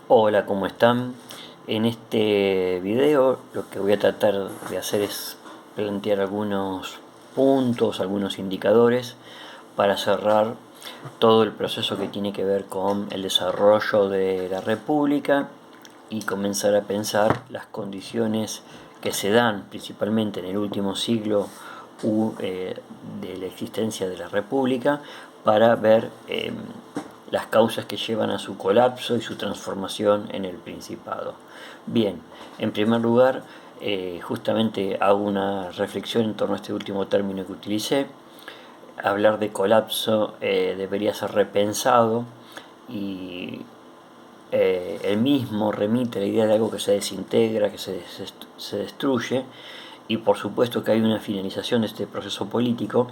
Hola, ¿cómo están? En este video lo que voy a tratar de hacer es plantear algunos puntos, algunos indicadores para cerrar todo el proceso que tiene que ver con el desarrollo de la República y comenzar a pensar las condiciones que se dan principalmente en el último siglo de la existencia de la República para ver las causas que llevan a su colapso y su transformación en el Principado. Bien, en primer lugar, justamente hago una reflexión en torno a este último término que utilicé. Hablar de colapso debería ser repensado y el mismo remite a la idea de algo que se desintegra, que se destruye, y por supuesto que hay una finalización de este proceso político,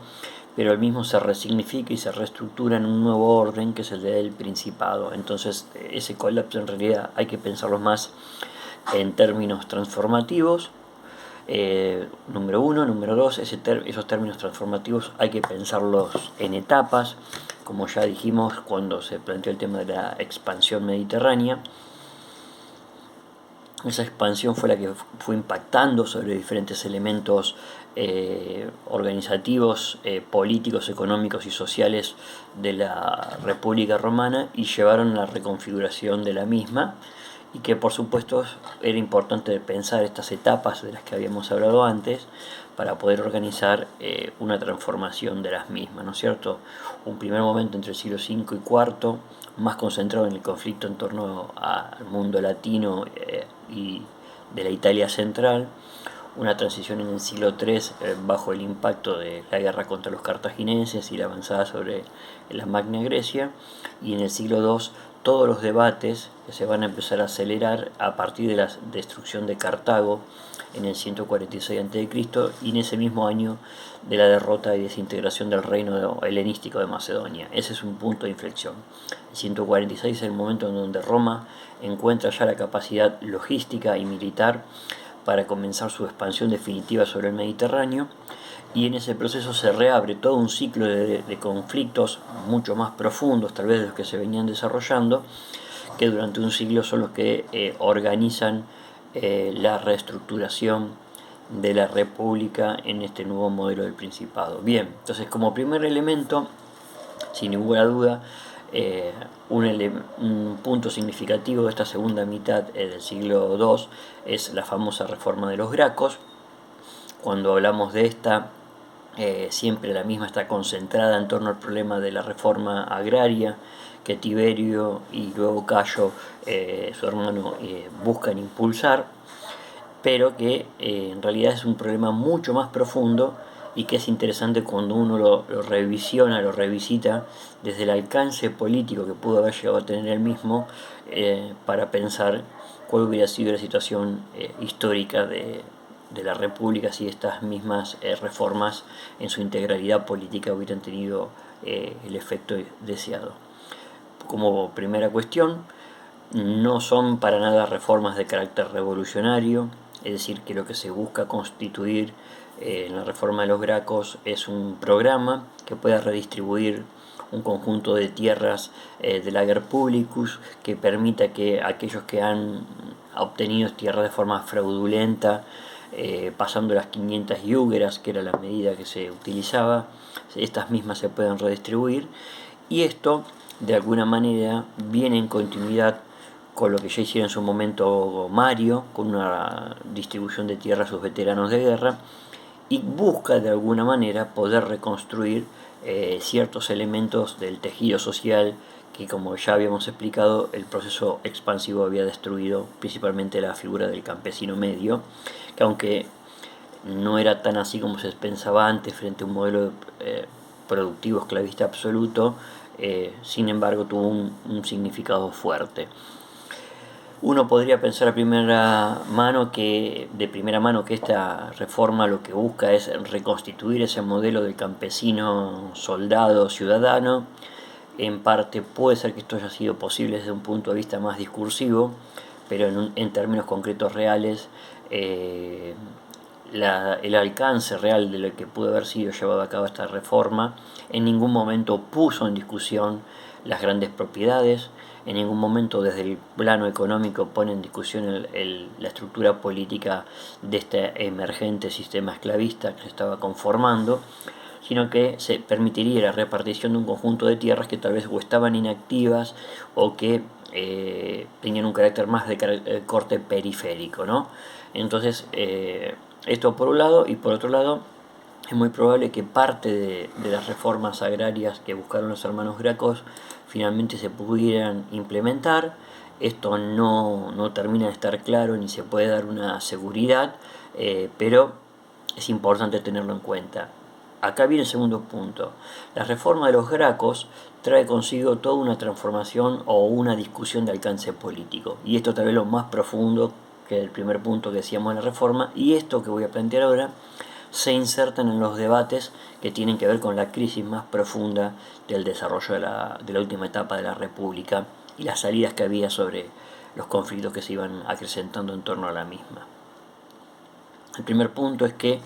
pero el mismo se resignifica y se reestructura en un nuevo orden que es el del Principado. Entonces ese colapso en realidad hay que pensarlo más en términos transformativos. Número uno, número dos, esos términos transformativos hay que pensarlos en etapas, como ya dijimos cuando se planteó el tema de la expansión mediterránea. Esa expansión fue la que fue impactando sobre diferentes elementos organizativos, políticos, económicos y sociales de la República Romana y llevaron a la reconfiguración de la misma, y que por supuesto era importante pensar estas etapas de las que habíamos hablado antes para poder organizar una transformación de las mismas, ¿no es cierto? Un primer momento entre el siglo V y IV, más concentrado en el conflicto en torno al mundo latino y de la Italia central, una transición en el siglo III bajo el impacto de la guerra contra los cartagineses y la avanzada sobre la Magna Grecia, y en el siglo II todos los debates que se van a empezar a acelerar a partir de la destrucción de Cartago en el 146 a.C. y en ese mismo año de la derrota y desintegración del reino helenístico de Macedonia. Ese es un punto de inflexión. El 146 es el momento en donde Roma encuentra ya la capacidad logística y militar para comenzar su expansión definitiva sobre el Mediterráneo, y en ese proceso se reabre todo un ciclo de conflictos mucho más profundos tal vez de los que se venían desarrollando, que durante un siglo son los que organizan la reestructuración de la República en este nuevo modelo del Principado. Bien, entonces como primer elemento, sin ninguna duda, un punto significativo de esta segunda mitad del siglo II es la famosa reforma de los Gracos. Cuando hablamos de esta, siempre la misma está concentrada en torno al problema de la reforma agraria que Tiberio y luego Cayo, su hermano, buscan impulsar, pero que en realidad es un problema mucho más profundo y que es interesante cuando uno lo revisiona, lo revisita desde el alcance político que pudo haber llegado a tener el mismo, para pensar cuál hubiera sido la situación histórica de la República si estas mismas reformas en su integralidad política hubieran tenido el efecto deseado. Como primera cuestión, no son para nada reformas de carácter revolucionario, es decir, que lo que se busca constituir en la reforma de los Gracos es un programa que pueda redistribuir un conjunto de tierras del ager publicus, que permita que aquellos que han obtenido tierras de forma fraudulenta, pasando las 500 yúgeras, que era la medida que se utilizaba, estas mismas se puedan redistribuir, y esto de alguna manera viene en continuidad con lo que ya hicieron en su momento Mario, con una distribución de tierra a sus veteranos de guerra, y busca de alguna manera poder reconstruir ciertos elementos del tejido social que, como ya habíamos explicado, el proceso expansivo había destruido, principalmente la figura del campesino medio, que aunque no era tan así como se pensaba antes frente a un modelo productivo esclavista absoluto, sin embargo tuvo un significado fuerte. Uno podría pensar de primera mano que esta reforma lo que busca es reconstituir ese modelo del campesino soldado ciudadano. En parte puede ser que esto haya sido posible desde un punto de vista más discursivo, pero en términos concretos reales, el alcance real de lo que pudo haber sido llevado a cabo esta reforma en ningún momento puso en discusión las grandes propiedades. en ningún momento desde el plano económico pone en discusión la estructura política de este emergente sistema esclavista que se estaba conformando, sino que se permitiría la repartición de un conjunto de tierras que tal vez o estaban inactivas o que tenían un carácter más de corte periférico, ¿no? Entonces, esto por un lado, y por otro lado, es muy probable que parte de las reformas agrarias que buscaron los hermanos Gracos finalmente se pudieran implementar. Esto no termina de estar claro ni se puede dar una seguridad, pero es importante tenerlo en cuenta. Acá viene el segundo punto. La reforma de los Gracos trae consigo toda una transformación o una discusión de alcance político. Y esto tal vez lo más profundo que el primer punto que decíamos de la reforma, y esto que voy a plantear ahora se insertan en los debates que tienen que ver con la crisis más profunda del desarrollo de la última etapa de la República y las salidas que había sobre los conflictos que se iban acrecentando en torno a la misma. El primer punto es que,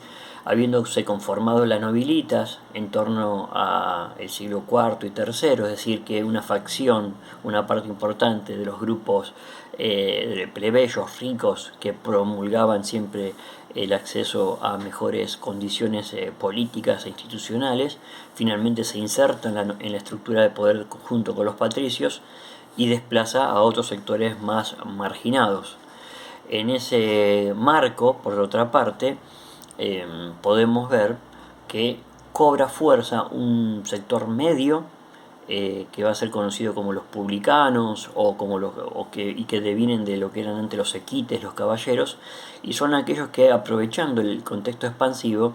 habiéndose conformado la nobilitas en torno al siglo IV y III, es decir, que una facción, una parte importante de los grupos de plebeyos ricos que promulgaban siempre el acceso a mejores condiciones políticas e institucionales, finalmente se inserta en la estructura de poder junto con los patricios y desplaza a otros sectores más marginados. En ese marco, por otra parte, podemos ver que cobra fuerza un sector medio que va a ser conocido como los publicanos y que devienen de lo que eran antes los equites, los caballeros, y son aquellos que, aprovechando el contexto expansivo,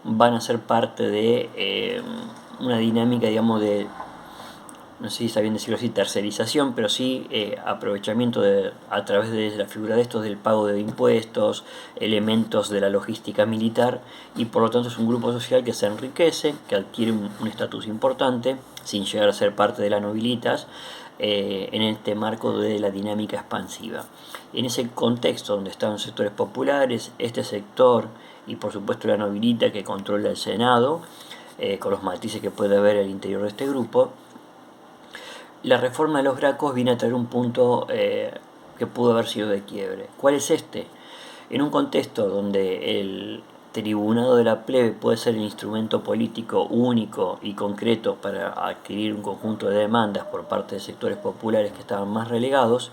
van a ser parte de una dinámica, digamos, de, no sé si está bien decirlo así, tercerización, pero sí aprovechamiento a través de la figura de estos del pago de impuestos, elementos de la logística militar, y por lo tanto es un grupo social que se enriquece, que adquiere un estatus importante, sin llegar a ser parte de la nobilitas, en este marco de la dinámica expansiva. En ese contexto donde están los sectores populares, este sector y por supuesto la nobilita que controla el Senado, con los matices que puede haber al interior de este grupo, la reforma de los Gracos viene a traer un punto que pudo haber sido de quiebre. ¿Cuál es este? En un contexto donde el tribunado de la plebe puede ser el instrumento político único y concreto para adquirir un conjunto de demandas por parte de sectores populares que estaban más relegados,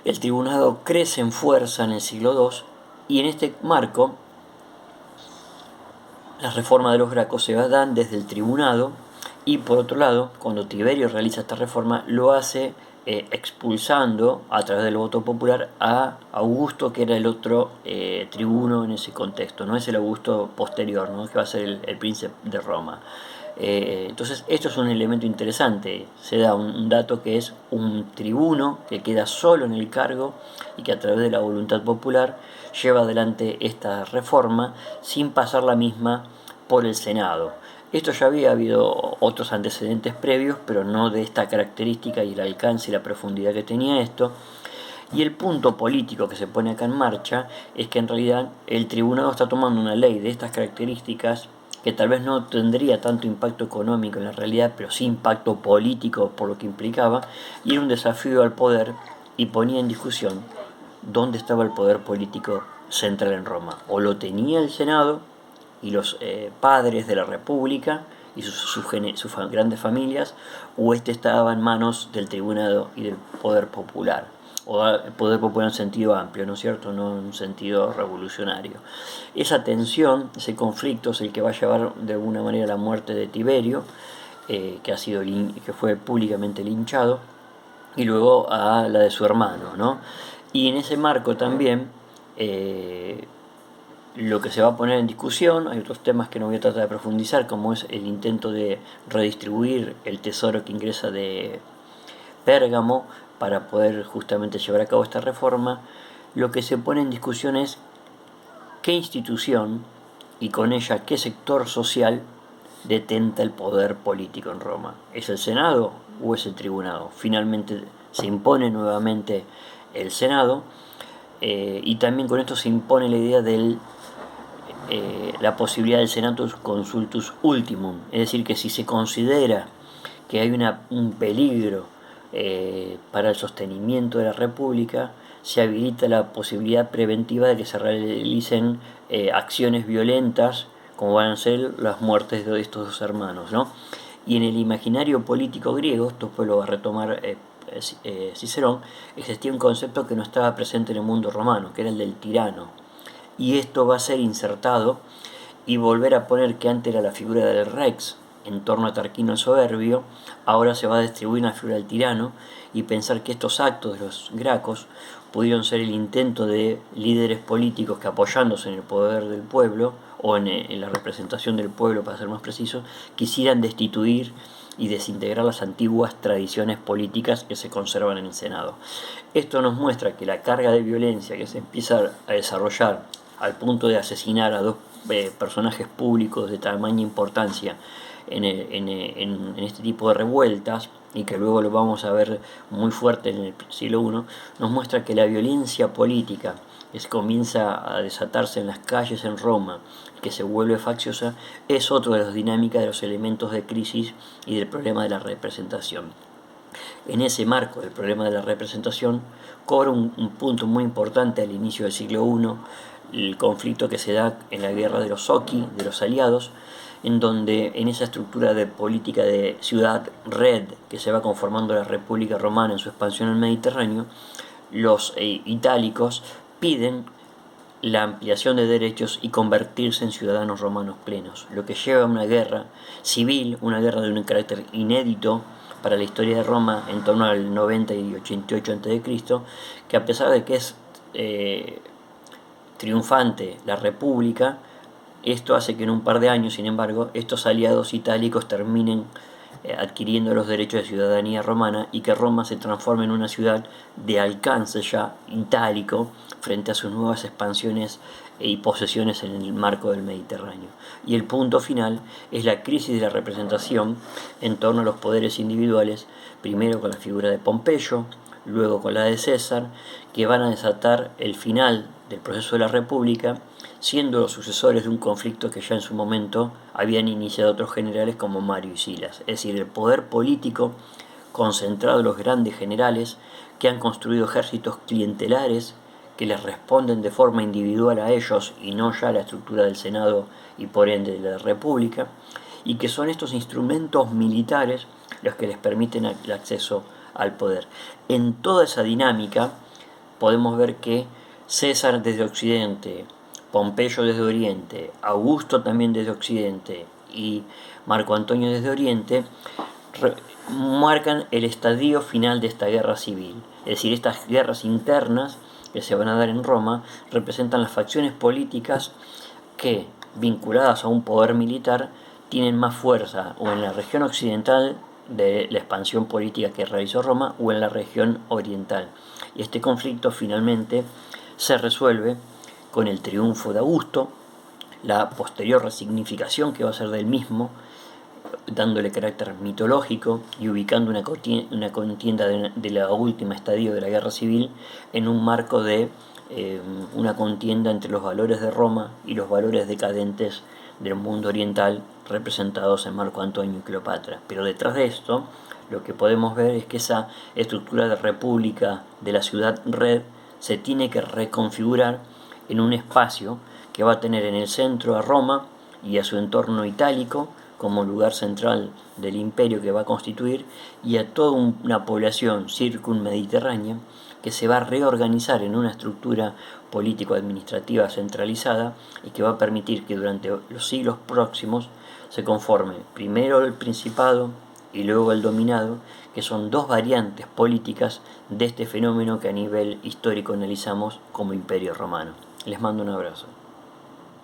el tribunado crece en fuerza en el siglo II y en este marco la reforma de los Gracos se dan desde el tribunado. Y por otro lado, cuando Tiberio realiza esta reforma, lo hace expulsando a través del voto popular a Augusto, que era el otro tribuno en ese contexto, no es el Augusto posterior, ¿no? Que va a ser el príncipe de Roma. Entonces esto es un elemento interesante, se da un dato que es un tribuno que queda solo en el cargo y que a través de la voluntad popular lleva adelante esta reforma sin pasar la misma por el Senado. Esto ya había habido otros antecedentes previos, pero no de esta característica y el alcance y la profundidad que tenía esto. Y el punto político que se pone acá en marcha es que en realidad el tribunado está tomando una ley de estas características que tal vez no tendría tanto impacto económico en la realidad, pero sí impacto político por lo que implicaba, y era un desafío al poder y ponía en discusión dónde estaba el poder político central en Roma. O lo tenía el Senado y los padres de la República y sus grandes familias, o este estaba en manos del tribunado y del poder popular, o el poder popular en sentido amplio, ¿no es cierto?, no en un sentido revolucionario. Esa tensión, ese conflicto es el que va a llevar de alguna manera a la muerte de Tiberio, que fue públicamente linchado, y luego a la de su hermano, ¿no? Y en ese marco también lo que se va a poner en discusión, hay otros temas que no voy a tratar de profundizar, como es el intento de redistribuir el tesoro que ingresa de Pérgamo para poder justamente llevar a cabo esta reforma. Lo que se pone en discusión es qué institución y con ella qué sector social detenta el poder político en Roma. ¿Es el Senado o es el tribunado? Finalmente se impone nuevamente el Senado, y también con esto se impone la idea de la posibilidad del senatus consultus ultimum, es decir, que si se considera que hay un peligro para el sostenimiento de la República, se habilita la posibilidad preventiva de que se realicen acciones violentas, como van a ser las muertes de estos dos hermanos, ¿no? Y en el imaginario político griego, esto después lo va a retomar Cicerón, existía un concepto que no estaba presente en el mundo romano, que era el del tirano. Y esto va a ser insertado y volver a poner que antes era la figura del rex en torno a Tarquino el Soberbio, ahora se va a distribuir la figura del tirano, y pensar que estos actos de los gracos pudieron ser el intento de líderes políticos que, apoyándose en el poder del pueblo o en la representación del pueblo, para ser más preciso, quisieran destituir y desintegrar las antiguas tradiciones políticas que se conservan en el Senado. Esto nos muestra que la carga de violencia que se empieza a desarrollar al punto de asesinar a dos personajes públicos de tamaña importancia en este tipo de revueltas, y que luego lo vamos a ver muy fuerte en el siglo I, nos muestra que la violencia política que comienza a desatarse en las calles en Roma, que se vuelve facciosa, es otro de las dinámicas de los elementos de crisis y del problema de la representación. En ese marco del problema de la representación cobra un punto muy importante al inicio del siglo I el conflicto que se da en la guerra de los Oki, de los aliados, en donde en esa estructura de política de ciudad-red que se va conformando la República Romana en su expansión en el Mediterráneo, los itálicos piden la ampliación de derechos y convertirse en ciudadanos romanos plenos, lo que lleva a una guerra civil, una guerra de un carácter inédito para la historia de Roma en torno al 90 y 88 a.C., que a pesar de que es triunfante la República, esto hace que en un par de años, sin embargo, estos aliados itálicos terminen adquiriendo los derechos de ciudadanía romana, y que Roma se transforme en una ciudad de alcance ya itálico frente a sus nuevas expansiones y posesiones en el marco del Mediterráneo. Y el punto final es la crisis de la representación en torno a los poderes individuales, primero con la figura de Pompeyo, luego con la de César, que van a desatar el final del proceso de la República, siendo los sucesores de un conflicto que ya en su momento habían iniciado otros generales como Mario y Silas. Es decir, el poder político concentrado en los grandes generales que han construido ejércitos clientelares que les responden de forma individual a ellos y no ya a la estructura del Senado y por ende de la República, y que son estos instrumentos militares los que les permiten el acceso al poder. En toda esa dinámica podemos ver que César desde Occidente, Pompeyo desde Oriente, Augusto también desde Occidente y Marco Antonio desde Oriente marcan el estadio final de esta guerra civil. Es decir, estas guerras internas que se van a dar en Roma representan las facciones políticas que, vinculadas a un poder militar, tienen más fuerza o en la región occidental de la expansión política que realizó Roma o en la región oriental. Y este conflicto finalmente se resuelve con el triunfo de Augusto, la posterior resignificación que va a ser del mismo, dándole carácter mitológico y ubicando una contienda de la última estadio de la guerra civil en un marco de una contienda entre los valores de Roma y los valores decadentes del mundo oriental representados en Marco Antonio y Cleopatra. Pero detrás de esto lo que podemos ver es que esa estructura de república de la ciudad-red se tiene que reconfigurar en un espacio que va a tener en el centro a Roma y a su entorno itálico como lugar central del imperio que va a constituir, y a toda una población circunmediterránea que se va a reorganizar en una estructura político-administrativa centralizada y que va a permitir que durante los siglos próximos se conforme primero el principado y luego el dominado, que son dos variantes políticas de este fenómeno que a nivel histórico analizamos como Imperio Romano. Les mando un abrazo.